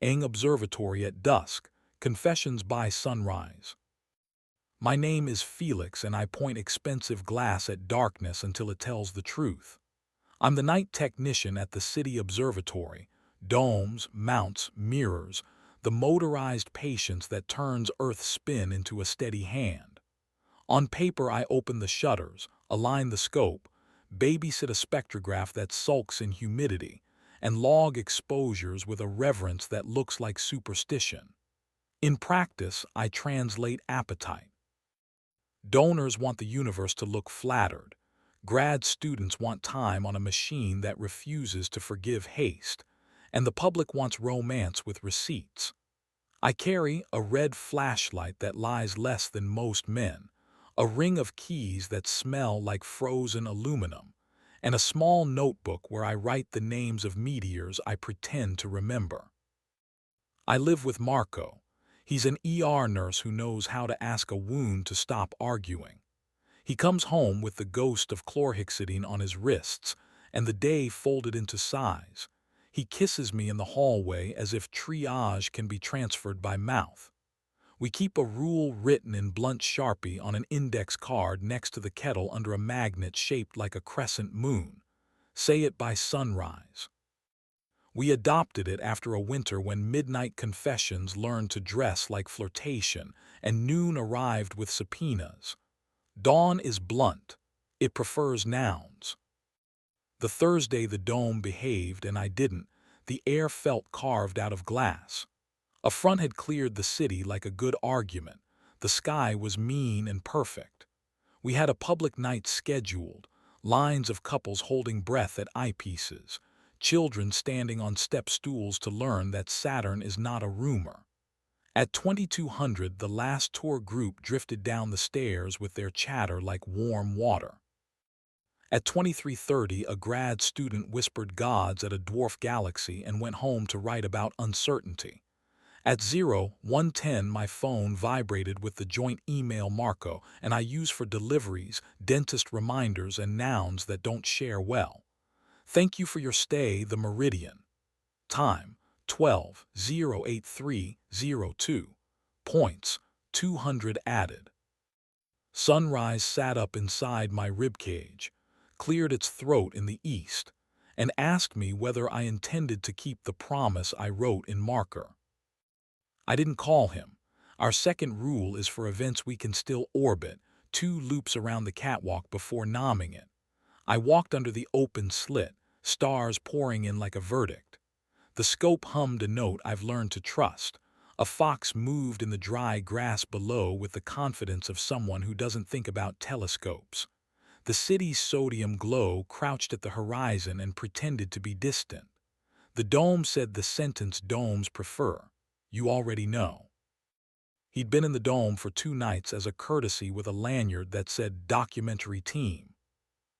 Aang Observatory at dusk, confessions by sunrise. My name is Felix and I point expensive glass at darkness until it tells the truth. I'm the night technician at the city observatory. Domes, mounts, mirrors, the motorized patience that turns Earth's spin into a steady hand. On paper I open the shutters, align the scope, babysit a spectrograph that sulks in humidity, and log exposures with a reverence that looks like superstition. In practice, I translate appetite. Donors want the universe to look flattered. Grad students want time on a machine that refuses to forgive haste. And the public wants romance with receipts. I carry a red flashlight that lies less than most men, a ring of keys that smell like frozen aluminum, and a small notebook where I write the names of meteors I pretend to remember. I live with Marco. He's an ER nurse who knows how to ask a wound to stop arguing. He comes home with the ghost of chlorhexidine on his wrists and the day folded into size. He kisses me in the hallway as if triage can be transferred by mouth. We keep a rule written in blunt Sharpie on an index card next to the kettle under a magnet shaped like a crescent moon. Say it by sunrise. We adopted it after a winter when midnight confessions learned to dress like flirtation and noon arrived with subpoenas. Dawn is blunt. It prefers nouns. The Thursday the dome behaved and I didn't, the air felt carved out of glass. A front had cleared the city like a good argument. The sky was mean and perfect. We had a public night scheduled, lines of couples holding breath at eyepieces, children standing on step stools to learn that Saturn is not a rumor. At 2200, the last tour group drifted down the stairs with their chatter like warm water. At 2330, a grad student whispered gods at a dwarf galaxy and went home to write about uncertainty. At 0110, my phone vibrated with the joint email Marco, and I use for deliveries, dentist reminders, and nouns that don't share well. Thank you for your stay, the Meridian. Time, 12:083:02. Points, 200 added. Sunrise sat up inside my ribcage, cleared its throat in the east, and asked me whether I intended to keep the promise I wrote in marker. I didn't call him. Our second rule is for events we can still orbit, 2 loops around the catwalk before nomming it. I walked under the open slit, stars pouring in like a verdict. The scope hummed a note I've learned to trust. A fox moved in the dry grass below with the confidence of someone who doesn't think about telescopes. The city's sodium glow crouched at the horizon and pretended to be distant. The dome said the sentence domes prefer. You already know. He'd been in the dome for 2 nights as a courtesy with a lanyard that said documentary team.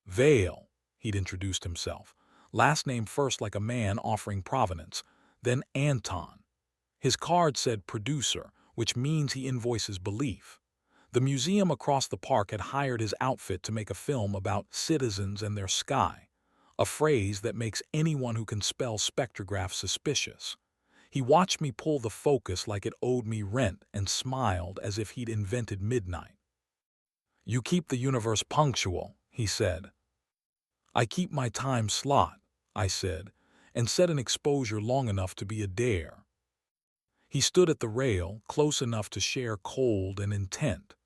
Vale, he'd introduced himself. Last name first like a man offering provenance, then Anton. His card said producer, which means he invoices belief. The museum across the park had hired his outfit to make a film about citizens and their sky, a phrase that makes anyone who can spell spectrograph suspicious. He watched me pull the focus like it owed me rent and smiled as if he'd invented midnight. You keep the universe punctual, he said. I keep my time slot, I said, and set an exposure long enough to be a dare. He stood at the rail, close enough to share cold and intent.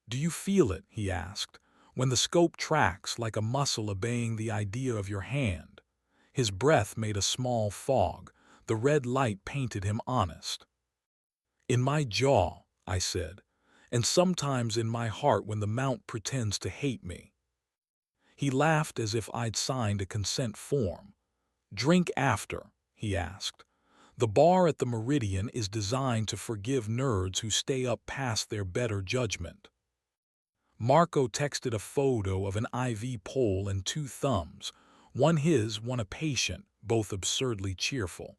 Do you feel it, he asked, when the scope tracks like a muscle obeying the idea of your hand? His breath made a small fog. The red light painted him honest. In my jaw, I said, and sometimes in my heart when the mount pretends to hate me. He laughed as if I'd signed a consent form. Drink after, he asked. The bar at the Meridian is designed to forgive nerds who stay up past their better judgment. Marco texted a photo of an IV pole and 2 thumbs, one his, one a patient, both absurdly cheerful.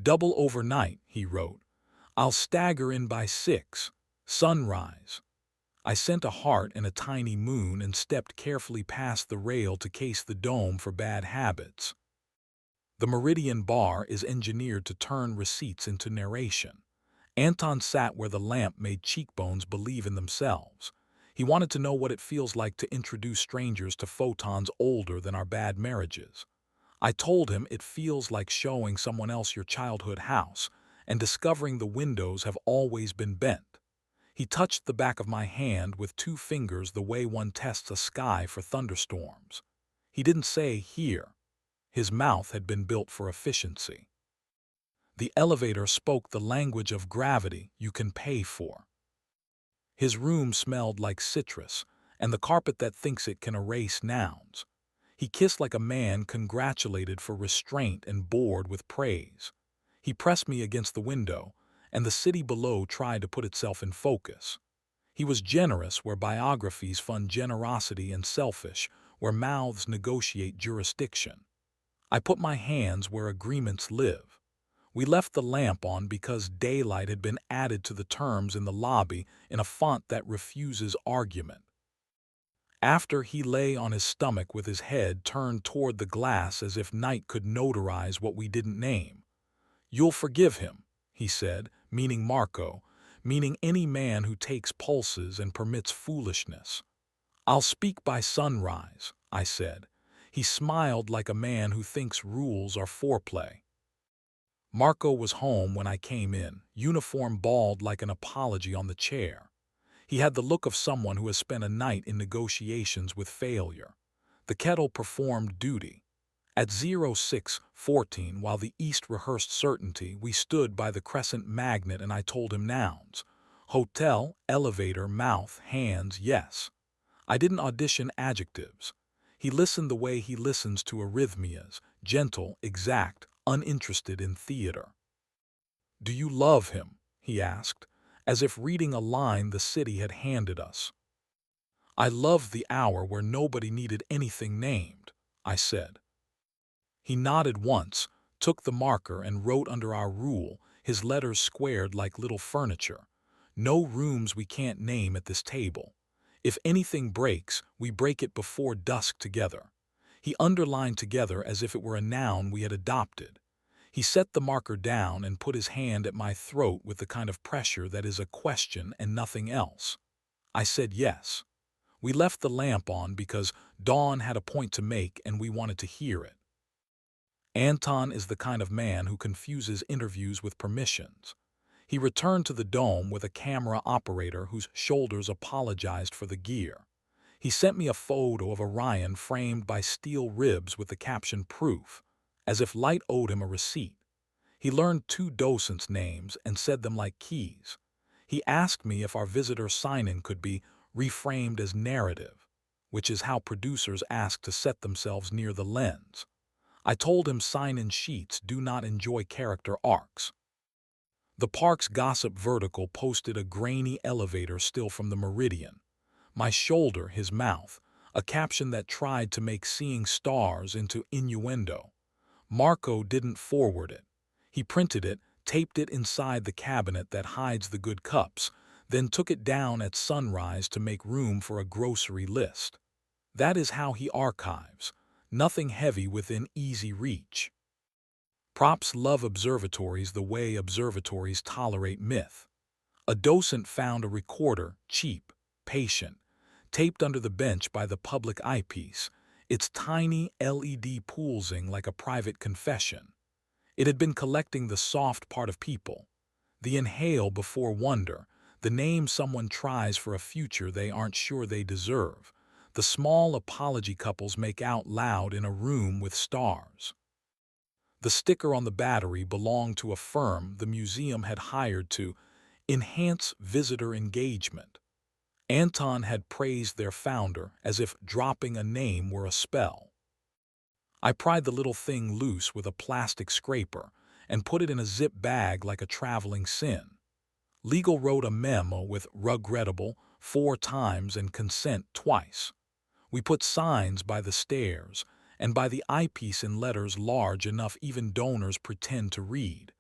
Double overnight, he wrote. I'll stagger in by 6. Sunrise. I sent a heart and a tiny moon and stepped carefully past the rail to case the dome for bad habits. The Meridian Bar is engineered to turn receipts into narration. Anton sat where the lamp made cheekbones believe in themselves. He wanted to know what it feels like to introduce strangers to photons older than our bad marriages. I told him it feels like showing someone else your childhood house and discovering the windows have always been bent. He touched the back of my hand with 2 fingers the way one tests a sky for thunderstorms. He didn't say here. His mouth had been built for efficiency. The elevator spoke the language of gravity you can pay for. His room smelled like citrus and the carpet that thinks it can erase nouns. He kissed like a man congratulated for restraint and bored with praise. He pressed me against the window, and the city below tried to put itself in focus. He was generous where biographies fund generosity and selfish where mouths negotiate jurisdiction. I put my hands where agreements live. We left the lamp on because daylight had been added to the terms in the lobby in a font that refuses argument. After he lay on his stomach with his head turned toward the glass as if night could notarize what we didn't name. "You'll forgive him," he said, meaning Marco, meaning any man who takes pulses and permits foolishness. "I'll speak by sunrise," I said. He smiled like a man who thinks rules are foreplay. Marco was home when I came in, uniform bald like an apology on the chair. He had the look of someone who has spent a night in negotiations with failure. The kettle performed duty. At 06:14, while the East rehearsed certainty, we stood by the crescent magnet and I told him nouns. Hotel, elevator, mouth, hands, yes. I didn't audition adjectives. He listened the way he listens to arrhythmias, gentle, exact, uninterested in theater. "Do you love him?" he asked, as if reading a line the city had handed us. "I loved the hour where nobody needed anything named," I said. He nodded once, took the marker and wrote under our rule, his letters squared like little furniture. "No rooms we can't name at this table. If anything breaks, we break it before dusk together." He underlined together as if it were a noun we had adopted. He set the marker down and put his hand at my throat with the kind of pressure that is a question and nothing else. I said yes. We left the lamp on because Dawn had a point to make and we wanted to hear it. Anton is the kind of man who confuses interviews with permissions. He returned to the dome with a camera operator whose shoulders apologized for the gear. He sent me a photo of Orion framed by steel ribs with the caption "Proof," as if light owed him a receipt. He learned 2 docents' names and said them like keys. He asked me if our visitor sign-in could be reframed as narrative, which is how producers ask to set themselves near the lens. I told him sign-in sheets do not enjoy character arcs. The Parks Gossip Vertical posted a grainy elevator still from the Meridian. My shoulder, his mouth, a caption that tried to make seeing stars into innuendo. Marco didn't forward it. He printed it, taped it inside the cabinet that hides the good cups, then took it down at sunrise to make room for a grocery list. That is how he archives. Nothing heavy within easy reach. Props love observatories the way observatories tolerate myth. A docent found a recorder, cheap, patient, taped under the bench by the public eyepiece, its tiny LED pulsing like a private confession. It had been collecting the soft part of people, the inhale before wonder, the name someone tries for a future they aren't sure they deserve, the small apology couples make out loud in a room with stars. The sticker on the battery belonged to a firm the museum had hired to enhance visitor engagement. Anton had praised their founder as if dropping a name were a spell. I pried the little thing loose with a plastic scraper and put it in a zip bag like a traveling sin. Legal wrote a memo with "regrettable" 4 times and "consent" twice. We put signs by the stairs and by the eyepiece in letters large enough even donors pretend to read.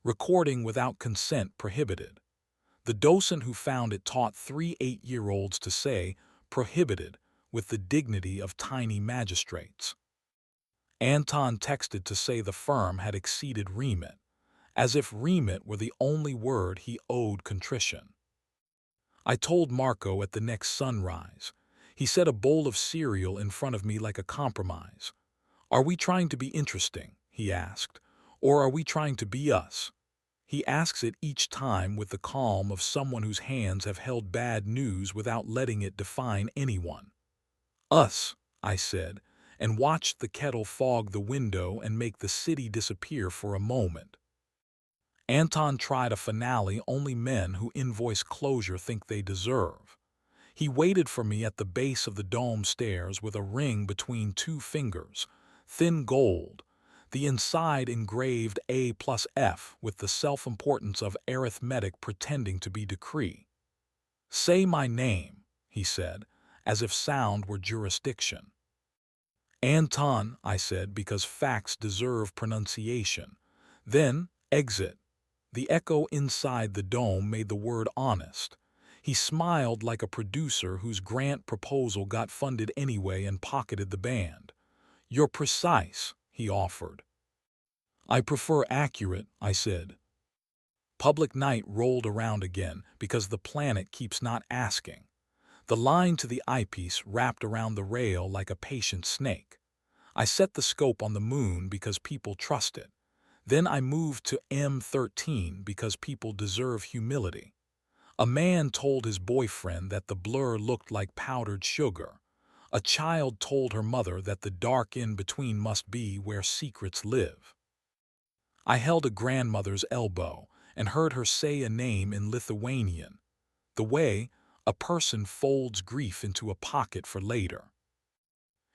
"Recording without consent prohibited." The docent who found it taught 3 8-year-olds to say "prohibited" with the dignity of tiny magistrates. Anton texted to say the firm had exceeded remit, as if remit were the only word he owed contrition. I told Marco at the next sunrise. He set a bowl of cereal in front of me like a compromise. "Are we trying to be interesting?" he asked. "Or are we trying to be us?" He asks it each time with the calm of someone whose hands have held bad news without letting it define anyone. "Us," I said, and watched the kettle fog the window and make the city disappear for a moment. Anton tried a finale only men who invoice closure think they deserve. He waited for me at the base of the dome stairs with a ring between two fingers, thin gold, the inside engraved A+F with the self-importance of arithmetic pretending to be decree. "Say my name," he said, as if sound were jurisdiction. "Anton," I said, because facts deserve pronunciation. Then, "Exit." The echo inside the dome made the word honest. He smiled like a producer whose grant proposal got funded anyway and pocketed the band. "You're precise," he offered. "I prefer accurate," I said. Public night rolled around again because the planet keeps not asking. The line to the eyepiece wrapped around the rail like a patient snake. I set the scope on the moon because people trust it. Then I moved to M13 because people deserve humility. A man told his boyfriend that the blur looked like powdered sugar. A child told her mother that the dark in-between must be where secrets live. I held a grandmother's elbow and heard her say a name in Lithuanian, the way a person folds grief into a pocket for later.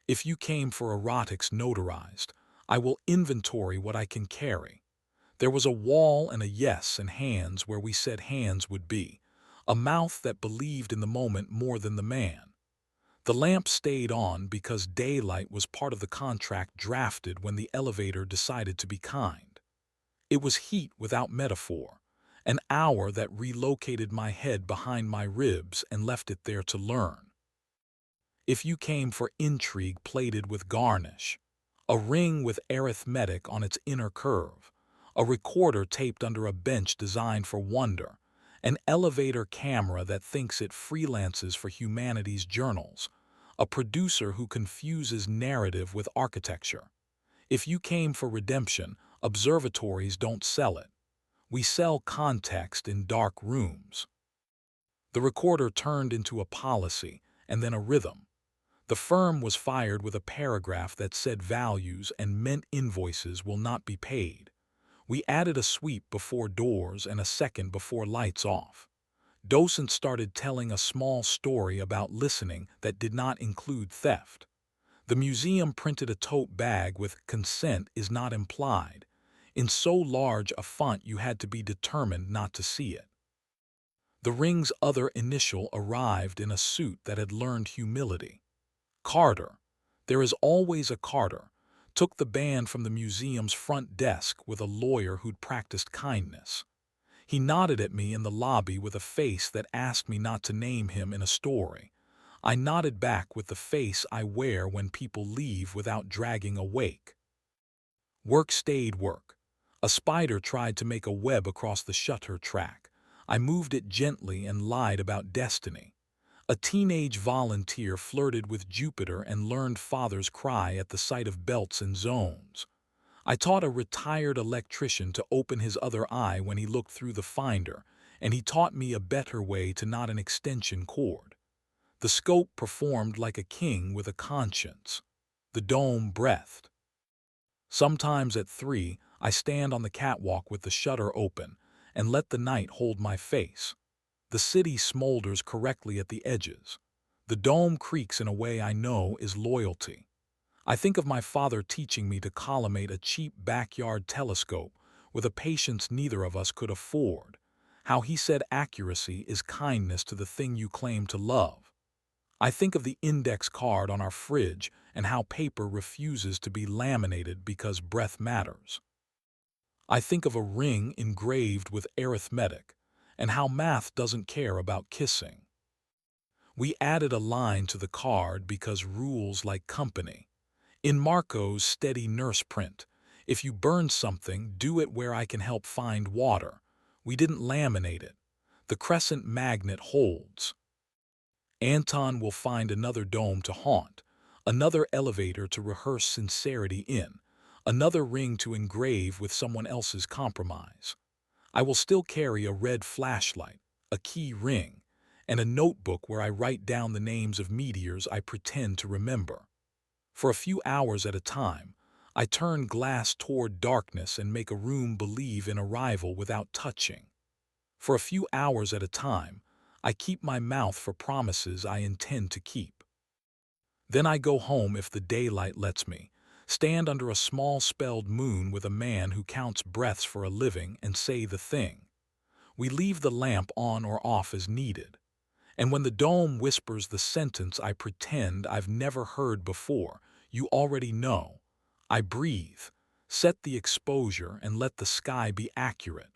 "If you came for erotics notarized, I will inventory what I can carry." There was a wall and a yes and hands where we said hands would be, a mouth that believed in the moment more than the man. The lamp stayed on because daylight was part of the contract drafted when the elevator decided to be kind. It was heat without metaphor, an hour that relocated my head behind my ribs and left it there to learn. If you came for intrigue plated with garnish, a ring with arithmetic on its inner curve, a recorder taped under a bench designed for wonder, an elevator camera that thinks it freelances for humanity's journals, a producer who confuses narrative with architecture. If you came for redemption, observatories don't sell it. We sell context in dark rooms. The recorder turned into a policy and then a rhythm. The firm was fired with a paragraph that said values and meant invoices will not be paid. We added a sweep before doors and a second before lights off. Docent started telling a small story about listening that did not include theft. The museum printed a tote bag with "consent is not implied" in so large a font you had to be determined not to see it. The ring's other initial arrived in a suit that had learned humility. Carter, there is always a Carter, took the band from the museum's front desk with a lawyer who'd practiced kindness. He nodded at me in the lobby with a face that asked me not to name him in a story. I nodded back with the face I wear when people leave without dragging a wake. Work stayed work. A spider tried to make a web across the shutter track. I moved it gently and lied about destiny. A teenage volunteer flirted with Jupiter and learned father's cry at the sight of belts and zones. I taught a retired electrician to open his other eye when he looked through the finder, and he taught me a better way to knot an extension cord. The scope performed like a king with a conscience. The dome breathed. Sometimes at 3, I stand on the catwalk with the shutter open and let the night hold my face. The city smolders correctly at the edges. The dome creaks in a way I know is loyalty. I think of my father teaching me to collimate a cheap backyard telescope with a patience neither of us could afford, how he said accuracy is kindness to the thing you claim to love. I think of the index card on our fridge and how paper refuses to be laminated because breath matters. I think of a ring engraved with arithmetic and how math doesn't care about kissing. We added a line to the card because rules like company. In Marco's steady nurse print, if you burn something, do it where I can help find water. We didn't laminate it. The crescent magnet holds. Anton will find another dome to haunt, another elevator to rehearse sincerity in, another ring to engrave with someone else's compromise. I will still carry a red flashlight, a key ring, and a notebook where I write down the names of meteors I pretend to remember. For a few hours at a time, I turn glass toward darkness and make a room believe in arrival without touching. For a few hours at a time, I keep my mouth for promises I intend to keep. Then I go home if the daylight lets me, stand under a small spelled moon with a man who counts breaths for a living and say the thing. We leave the lamp on or off as needed. And when the dome whispers the sentence I pretend I've never heard before, you already know. I breathe, set the exposure, and let the sky be accurate.